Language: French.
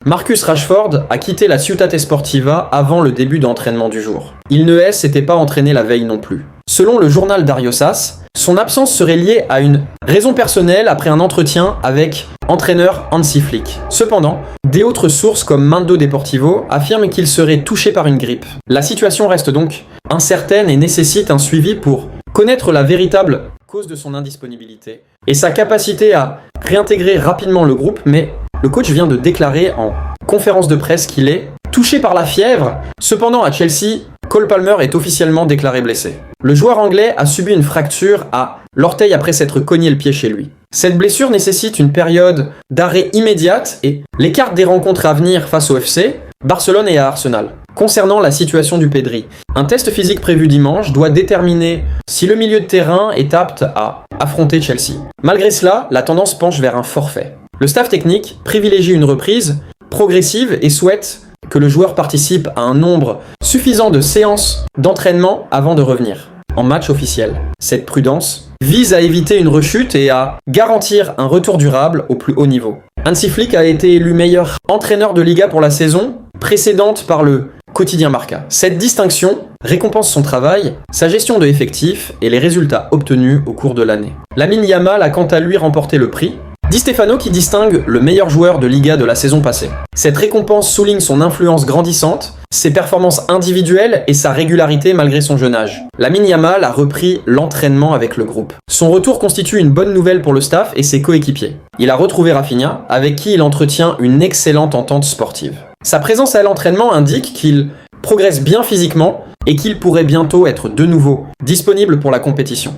Marcus Rashford a quitté la Ciutat Esportiva avant le début d'entraînement du jour. Il ne s'était pas entraîné la veille non plus. Selon le journal Dariosas, son absence serait liée à une raison personnelle après un entretien avec entraîneur Hansi Flick. Cependant, des autres sources comme Mundo Deportivo affirment qu'il serait touché par une grippe. La situation reste donc incertaine et nécessite un suivi pour connaître la véritable cause de son indisponibilité et sa capacité à réintégrer rapidement le groupe, mais le coach vient de déclarer en conférence de presse qu'il est touché par la fièvre. Cependant, à Chelsea, Cole Palmer est officiellement déclaré blessé. Le joueur anglais a subi une fracture à l'orteil après s'être cogné le pied chez lui. Cette blessure nécessite une période d'arrêt immédiate et l'écart des rencontres à venir face au FC, Barcelone et à Arsenal. Concernant la situation du Pedri, un test physique prévu dimanche doit déterminer si le milieu de terrain est apte à affronter Chelsea. Malgré cela, la tendance penche vers un forfait. Le staff technique privilégie une reprise progressive et souhaite que le joueur participe à un nombre suffisant de séances d'entraînement avant de revenir en match officiel. Cette prudence vise à éviter une rechute et à garantir un retour durable au plus haut niveau. Hansi Flick a été élu meilleur entraîneur de Liga pour la saison précédente par le quotidien Marca. Cette distinction récompense son travail, sa gestion de effectifs et les résultats obtenus au cours de l'année. Lamine Yamal a quant à lui remporté le prix Di Stefano qui distingue le meilleur joueur de Liga de la saison passée. Cette récompense souligne son influence grandissante, ses performances individuelles et sa régularité malgré son jeune âge. Lamine Yamal a repris l'entraînement avec le groupe. Son retour constitue une bonne nouvelle pour le staff et ses coéquipiers. Il a retrouvé Rafinha, avec qui il entretient une excellente entente sportive. Sa présence à l'entraînement indique qu'il progresse bien physiquement et qu'il pourrait bientôt être de nouveau disponible pour la compétition.